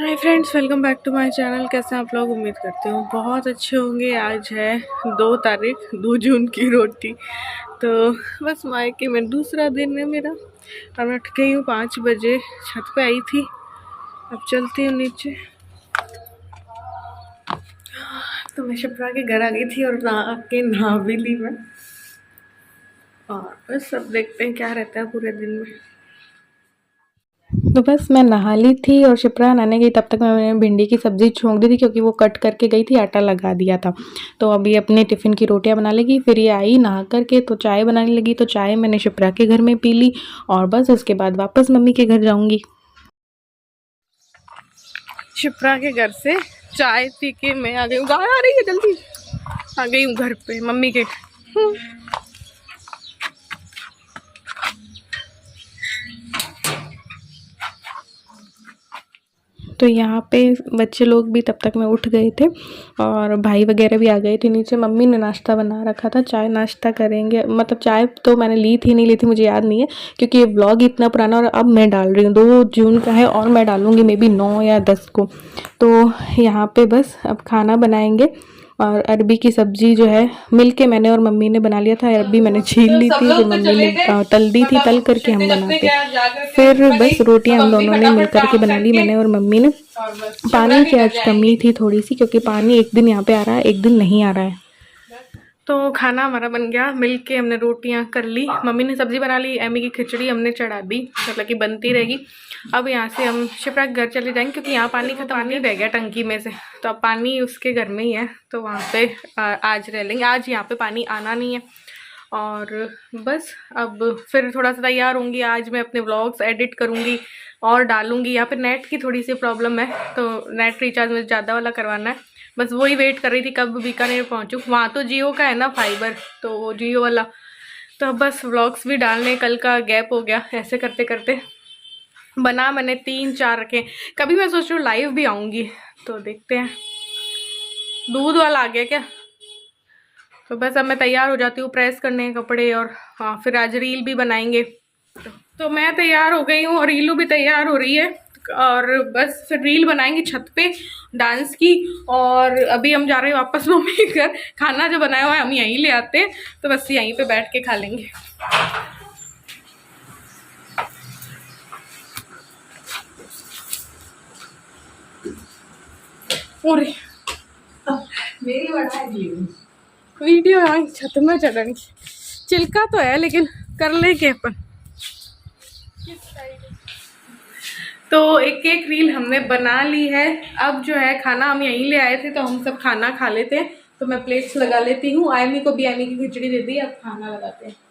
Hi friends, welcome back to my channel. कैसे हैं आप लोग? उम्मीद करती हूँ बहुत अच्छे होंगे। आज है 2 तारीख, 2 जून की रोटी। तो बस मायके में दूसरा दिन है मेरा और मैं उठ गई हूँ 5 बजे। छत पे आई थी, अब चलती हूँ नीचे। तो मैं शिप्रा के घर आ गई थी और नहा भी ली मैं। और बस अब देखते हैं क्या रहता है पूरे दिन में। तो बस मैं नहा ली थी और शिप्रा नहाने गई, तब तक मैंने भिंडी की सब्ज़ी छोंक दी थी क्योंकि वो कट करके गई थी, आटा लगा दिया था। तो अभी अपने टिफ़िन की रोटियां बना लेगी। फिर ये आई नहा करके तो चाय बनाने लगी, तो चाय मैंने शिप्रा के घर में पी ली और बस उसके बाद वापस मम्मी के घर जाऊँगी। शिप्रा के घर से चाय पी के मैं आ गई हूँ। गाय आ रही है, जल्दी आ गई हूँ घर पे मम्मी के। तो यहाँ पे बच्चे लोग भी तब तक में उठ गए थे और भाई वगैरह भी आ गए थे नीचे। मम्मी ने नाश्ता बना रखा था, चाय नाश्ता करेंगे। मतलब चाय तो मैंने ली थी नहीं ली थी मुझे याद नहीं है, क्योंकि ये व्लॉग इतना पुराना और अब मैं डाल रही हूँ। 2 जून का है और मैं डालूँगी मे बी 9 या 10 को। तो यहाँ पे बस अब खाना बनाएंगे और अरबी की सब्जी जो है मिलके मैंने और मम्मी ने बना लिया था। अरबी मैंने छील ली थी, फिर मम्मी ने तल दी थी, तल करके हम बनाते। फिर बस रोटियां हम दोनों ने मिल करके बना ली, मैंने और मम्मी ने। पानी की आज कमी थी थोड़ी सी, क्योंकि पानी एक दिन यहाँ पे आ रहा है, एक दिन नहीं आ रहा है। तो खाना हमारा बन गया, मिलके हमने रोटियां कर ली। मम्मी ने सब्जी बना ली, एमी की खिचड़ी हमने चढ़ा दी, मतलब कि बनती रहेगी। अब यहाँ से हम शिप्रा के घर चले जाएंगे क्योंकि यहाँ पानी खत्म, पानी बह गया टंकी में से, तो अब पानी उसके घर में ही है। तो वहाँ पे आज रह लेंगे। आज यहाँ पे पानी आना नहीं है। और बस अब फिर थोड़ा सा तैयार होंगी। आज मैं अपने व्लॉग्स एडिट करूँगी और डालूँगी। यहाँ पे नेट की थोड़ी सी प्रॉब्लम है, तो नेट रिचार्ज मुझे ज़्यादा वाला करवाना है। बस वही वेट कर रही थी कब बीकानेर पहुँचूँ। वहाँ तो जियो का है ना फाइबर, तो वो जियो वाला। तो बस व्लॉग्स भी डालने, कल का गैप हो गया। ऐसे करते करते बना मैंने 3-4 रखे। कभी मैं सोच रही हूँ लाइव भी आऊँगी, तो देखते हैं। दूध वाला आ गया क्या? तो बस अब मैं तैयार हो जाती हूँ, प्रेस करने के कपड़े। और हाँ, फिर आज रील भी बनाएंगे। तो मैं तैयार हो गई हूँ और रीलू भी तैयार हो रही है। और बस फिर रील बनाएंगे छत पे डांस की। और अभी हम जा रहे हैं वापस मम्मी के घर। खाना जो बनाया हुआ है हम यहीं ले आते हैं, तो बस यहीं पे बैठ के खा लेंगे। और मेरी वीडियो यहाँ छत में चढ़ेंगे। चिल्का तो है लेकिन कर लेंगे अपन। तो एक एक रील हमने बना ली है। अब जो है खाना हम यहीं ले आए थे, तो हम सब खाना खा लेते हैं। तो मैं प्लेट्स लगा लेती हूँ। आयमी को भी आयमी की खिचड़ी दे दी, अब खाना लगाते हैं।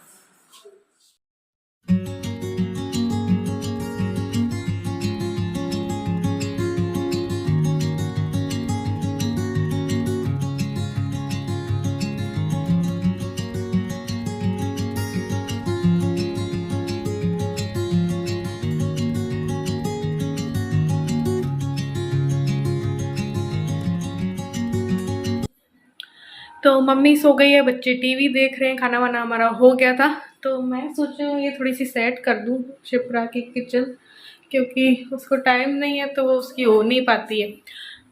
तो मम्मी सो गई है, बच्चे टीवी देख रहे हैं। खाना वाना हमारा हो गया था। तो मैं सोच रही हूँ ये थोड़ी सी सेट कर दूँ शिप्रा की किचन, क्योंकि उसको टाइम नहीं है तो वो उसकी हो नहीं पाती है।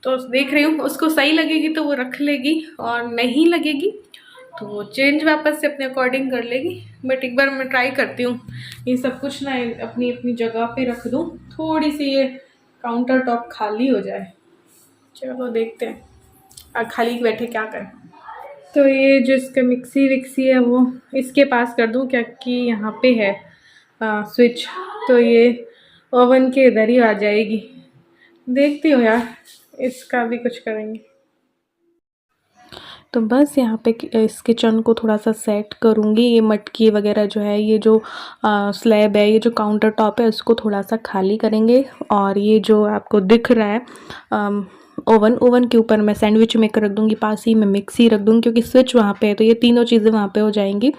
तो देख रही हूँ, उसको सही लगेगी तो वो रख लेगी और नहीं लगेगी तो वो चेंज वापस से अपने अकॉर्डिंग कर लेगी। बट एक बार मैं ट्राई करती हूँ ये सब कुछ ना अपनी अपनी जगह पे रख दूँ, थोड़ी सी ये काउंटर टॉप खाली हो जाए। चलो देखते हैं खाली बैठे क्या करें। तो ये जो इसका मिक्सी विक्सी है वो इसके पास कर दूँ, क्योंकि यहाँ पे है स्विच, तो ये ओवन के इधर ही आ जाएगी। देखती हूँ यार, इसका भी कुछ करेंगे। तो बस यहाँ पे इस किचन को थोड़ा सा सेट करूँगी। ये मटकी वगैरह जो है, ये जो स्लैब है, ये जो काउंटर टॉप है, उसको थोड़ा सा खाली करेंगे। और ये जो आपको दिख रहा है ओवन के ऊपर मैं सैंडविच मेकर रख दूँगी, पास ही में मिक्सी रख दूँगी, क्योंकि स्विच वहाँ पे है। तो ये तीनों चीज़ें वहाँ पे हो जाएंगी।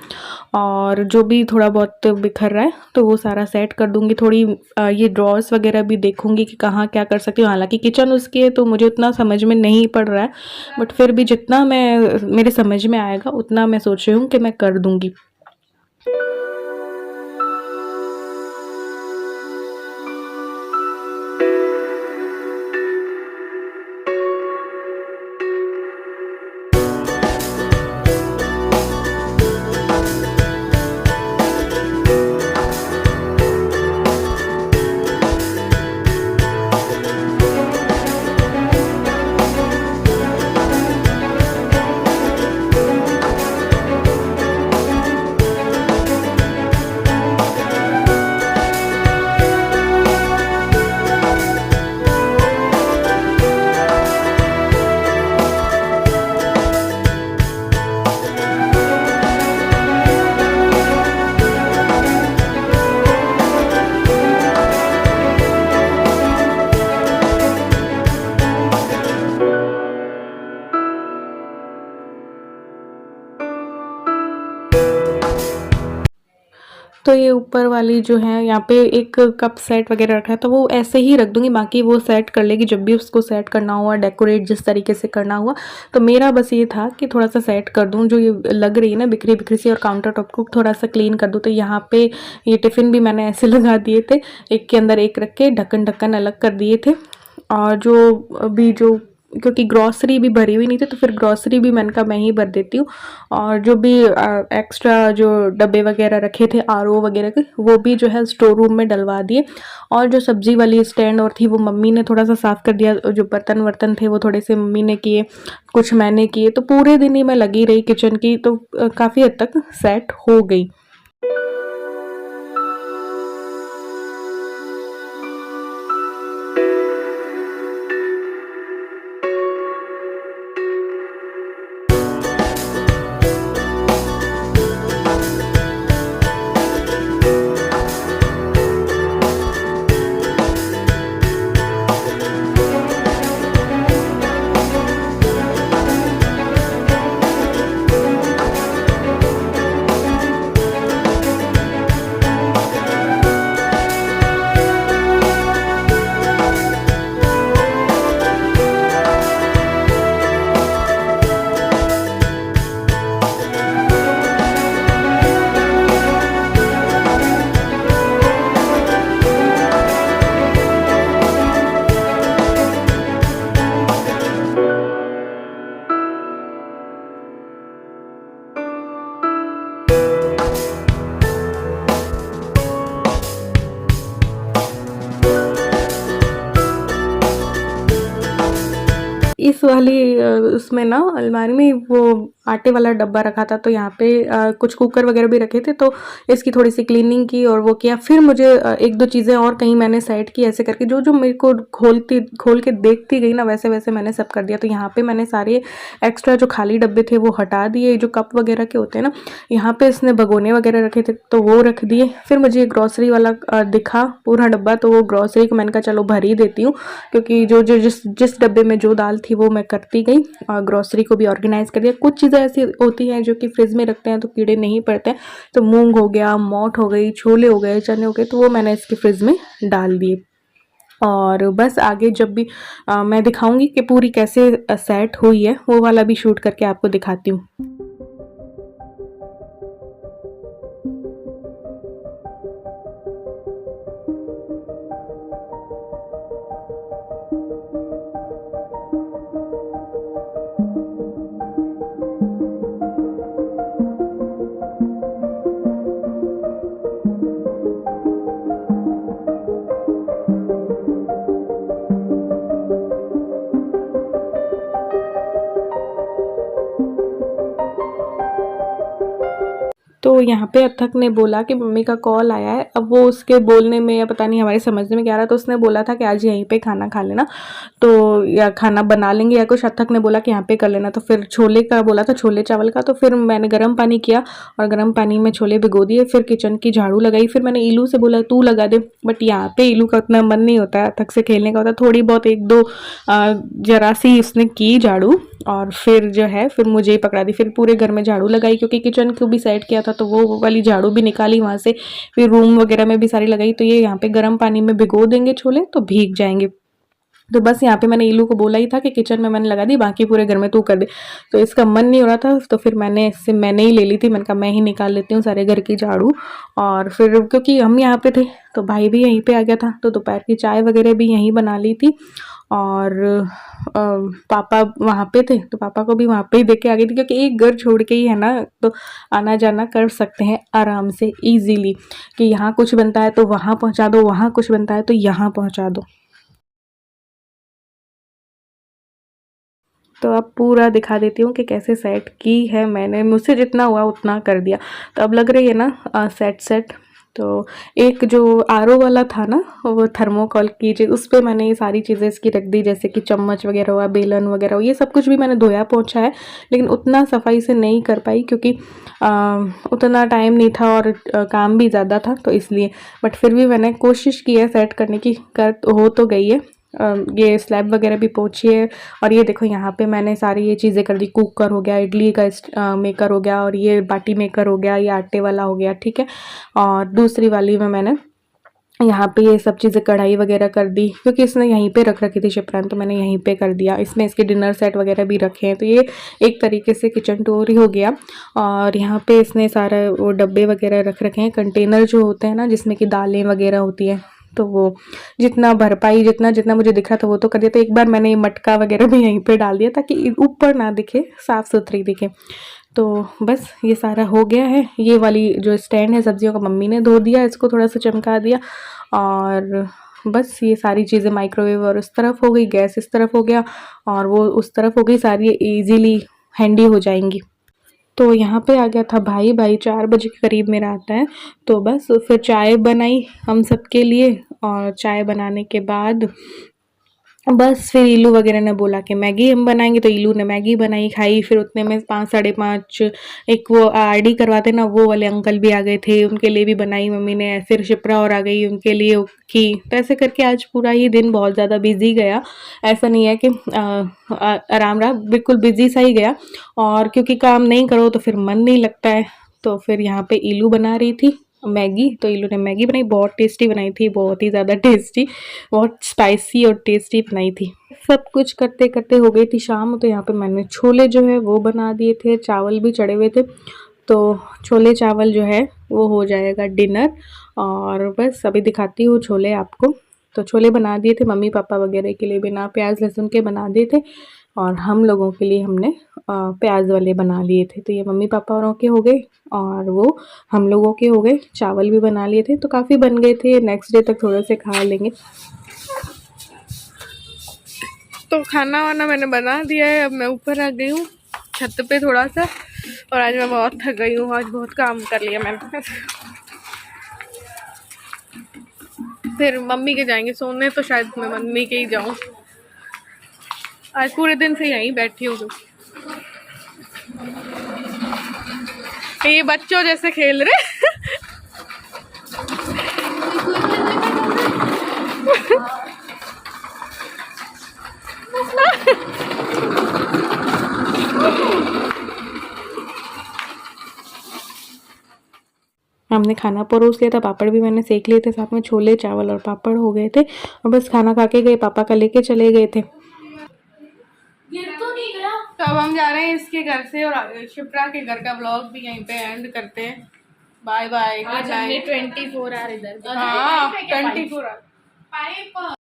और जो भी थोड़ा बहुत बिखर रहा है तो वो सारा सेट कर दूँगी। थोड़ी ये ड्रॉर्स वगैरह भी देखूँगी कि कहाँ क्या कर सकती हूँ। हालांकि किचन उसकी है तो मुझे उतना समझ में नहीं पड़ रहा है, बट फिर भी जितना मेरे समझ में आएगा उतना मैं सोच रही हूँ कि मैं कर दूँगी। तो ये ऊपर वाली जो है यहाँ पे एक कप सेट वगैरह रखा है, तो वो ऐसे ही रख दूंगी, बाकी वो सेट कर लेगी जब भी उसको सेट करना हुआ, डेकोरेट जिस तरीके से करना हुआ। तो मेरा बस ये था कि थोड़ा सा सेट कर दूँ, जो ये लग रही है ना बिखरी बिखरी सी, और काउंटर टॉप को थोड़ा सा क्लीन कर दूँ। तो यहाँ पे ये टिफ़िन भी मैंने ऐसे लगा दिए थे, एक के अंदर एक रख के ढक्कन ढक्कन अलग कर दिए थे। और जो अभी जो, क्योंकि ग्रॉसरी भी भरी हुई नहीं थी, तो फिर ग्रॉसरी भी मैंने कहा मैं ही भर देती हूँ। और जो भी एक्स्ट्रा जो डब्बे वगैरह रखे थे आरओ वगैरह के, वो भी जो है स्टोर रूम में डलवा दिए। और जो सब्जी वाली स्टैंड और थी, वो मम्मी ने थोड़ा सा साफ़ कर दिया। जो बर्तन वर्तन थे वो थोड़े से मम्मी ने किए, कुछ मैंने किए। तो पूरे दिन ही मैं लगी रही किचन की, तो काफ़ी हद तक सेट हो गई। इस वाली उसमें ना अलमारी में वो आटे वाला डब्बा रखा था, तो यहाँ पे कुछ कुकर वगैरह भी रखे थे, तो इसकी थोड़ी सी क्लीनिंग की और वो किया। फिर मुझे एक दो चीज़ें और कहीं मैंने सेट की, ऐसे करके जो जो मेरे को खोल के देखती गई ना, वैसे वैसे मैंने सब कर दिया। तो यहाँ पे मैंने सारे एक्स्ट्रा जो खाली डब्बे थे वो हटा दिए, जो कप वगैरह के होते हैं ना, यहाँ पे इसने भगोने वगैरह रखे थे तो वो रख दिए। फिर मुझे ग्रॉसरी वाला दिखा पूरा डब्बा, तो वो ग्रॉसरी को मैंने कहा चलो भर ही देती हूँ, क्योंकि जो जो जिस डब्बे में जो दाल थी वो मैं करती गई, और ग्रॉसरी को भी ऑर्गेनाइज कर दिया। कुछ चीज़ें ऐसी होती हैं जो कि फ्रिज में रखते हैं तो कीड़े नहीं पड़ते हैं, तो मूंग हो गया, मोट हो गई, छोले हो गए, चने हो गए, तो वो मैंने इसके फ्रिज में डाल दिए। और बस आगे जब भी मैं दिखाऊंगी कि पूरी कैसे सेट हुई है, वो वाला भी शूट करके आपको दिखाती हूँ। तो यहाँ पे अथक ने बोला कि मम्मी का कॉल आया है। अब वो उसके बोलने में या पता नहीं हमारे समझने में क्या रहा, तो उसने बोला था कि आज यहीं पे खाना खा लेना, तो या खाना बना लेंगे या कुछ। अथक ने बोला कि यहाँ पे कर लेना, तो फिर छोले का बोला था, छोले चावल का। तो फिर मैंने गर्म पानी किया और गर्म पानी में छोले भिगो दिए, फिर किचन की झाड़ू लगाई। फिर मैंने ईलू से बोला तू लगा दे, बट यहाँ पे ईलू का उतना मन नहीं होता है अथक से खेलने का, होता थोड़ी बहुत एक दो जरा सी उसने की झाड़ू, और फिर जो है फिर मुझे ही पकड़ा दी। फिर पूरे घर में झाड़ू लगाई, क्योंकि किचन को भी सेट किया था, तो वो वाली झाड़ू भी निकाली वहाँ से। फिर रूम वगैरह में भी सारी लगाई। तो ये यहाँ पे गर्म पानी में भिगो देंगे छोले तो भीग जाएंगे। तो बस यहाँ पे मैंने ईलू को बोला ही था कि किचन में मैंने लगा दी, बाकी पूरे घर में तू कर दे। तो इसका मन नहीं हो रहा था, तो फिर मैंने ही ले ली थी। मैंने कहा मैं ही निकाल लेती हूँ सारे घर की झाड़ू। और फिर क्योंकि हम यहाँ पे थे तो भाई भी यहीं पे आ गया था, तो दोपहर की चाय वगैरह भी यहीं बना ली थी। और पापा वहाँ पे थे, तो पापा को भी वहाँ पे ही देके आ गई थी, क्योंकि एक घर छोड़ के ही है ना, तो आना जाना कर सकते हैं आराम से इजीली, कि यहाँ कुछ बनता है तो वहाँ पहुँचा दो, वहाँ कुछ बनता है तो यहाँ पहुँचा दो। तो अब पूरा दिखा देती हूँ कि कैसे सेट की है मैंने, मुझसे जितना हुआ उतना कर दिया। तो अब लग रही है ना सेट। तो एक जो आरओ वाला था ना, वो थर्मोकॉल की चीज़, उस पर मैंने ये सारी चीज़ें इसकी रख दी, जैसे कि चम्मच वगैरह हुआ, बेलन वगैरह हुआ, ये सब कुछ भी मैंने धोया पोंछा है। लेकिन उतना सफाई से नहीं कर पाई, क्योंकि उतना टाइम नहीं था और काम भी ज़्यादा था, तो इसलिए। बट फिर भी मैंने कोशिश की है सेट करने की, कर हो तो गई है। ये स्लैब वगैरह भी पोछी है। और ये देखो यहाँ पे मैंने सारी ये चीज़ें कर दी, कुकर हो गया, इडली का मेकर हो गया, और ये बाटी मेकर हो गया, ये आटे वाला हो गया, ठीक है। और दूसरी वाली में मैंने यहाँ पे ये सब चीज़ें कढ़ाई वगैरह कर दी, क्योंकि इसने यहीं पे रख रखी थी शिप्रान, तो मैंने यहीं पे कर दिया। इसमें इसके डिनर सेट वगैरह भी रखे हैं, तो ये एक तरीके से किचन टूर ही हो गया। और यहाँ पे इसने सारा वो डब्बे वगैरह रख रखे हैं, कंटेनर जो होते हैं ना जिसमें कि दालें वगैरह होती हैं, तो वो जितना भरपाई जितना जितना मुझे दिख रहा था वो तो कर दिया। तो एक बार मैंने ये मटका वगैरह भी यहीं पे डाल दिया ताकि ऊपर ना दिखे, साफ़ सुथरी दिखे। तो बस ये सारा हो गया है। ये वाली जो स्टैंड है सब्जियों का मम्मी ने धो दिया, इसको थोड़ा सा चमका दिया। और बस ये सारी चीज़ें माइक्रोवेव और उस तरफ हो गई, गैस इस तरफ हो गया और वो उस तरफ हो गई, सारी इजीली हैंडी हो जाएंगी। तो यहाँ पे आ गया था भाई 4 बजे के करीब मेरा आता है। तो बस फिर चाय बनाई हम सबके लिए, और चाय बनाने के बाद बस फिर इलू वगैरह ने बोला कि मैगी हम बनाएंगे, तो इलू ने मैगी बनाई, खाई। फिर उतने में 5 साढ़े 5 एक वो आरडी करवाते ना, वो वाले अंकल भी आ गए थे, उनके लिए भी बनाई मम्मी ने। फिर शिप्रा और आ गई, उनके लिए की। तो ऐसे करके आज पूरा ही दिन बहुत ज़्यादा बिजी गया। ऐसा नहीं है कि आराम रहा, बिल्कुल बिजी सा ही गया। और क्योंकि काम नहीं करो तो फिर मन नहीं लगता है। तो फिर यहाँ पे इलू बना रही थी मैगी, तो इलू ने मैगी बनाई, बहुत टेस्टी बनाई थी, बहुत ही ज़्यादा टेस्टी, बहुत स्पाइसी और टेस्टी बनाई थी। सब कुछ करते करते हो गई थी शाम। तो यहाँ पे मैंने छोले जो है वो बना दिए थे, चावल भी चढ़े हुए थे, तो छोले चावल जो है वो हो जाएगा डिनर। और बस अभी दिखाती हूँ छोले आपको। तो छोले बना दिए थे मम्मी पापा वगैरह के लिए, बिना प्याज लहसुन के बना दिए थे, और हम लोगों के लिए हमने प्याज वाले बना लिए थे। तो ये मम्मी पापा औरों के हो गए, और वो हम लोगों के हो गए। चावल भी बना लिए थे, तो काफ़ी बन गए थे, नेक्स्ट डे तक थोड़े से खा लेंगे। तो खाना वाना मैंने बना दिया है, अब मैं ऊपर आ गई हूँ छत पे थोड़ा सा। और आज मैं बहुत थक गई हूँ, आज बहुत काम कर लिया मैंने। फिर मम्मी के जाएंगे सोने, तो शायद मैं मम्मी के ही जाऊँ। आज पूरे दिन से यहीं बैठी हूँ। ये बच्चों जैसे खेल रहे हमने खाना परोस लिया था, पापड़ भी मैंने सेक लिए थे, साथ में छोले चावल और पापड़ हो गए थे। और बस खाना खा के गए, पापा का लेके चले गए थे। तो अब हम जा रहे हैं इसके घर से, और शिप्रा के घर का व्लॉग भी यहीं पे एंड करते हैं। Bye bye. आज हमने 24 आवर इधर, हाँ 24 आवर।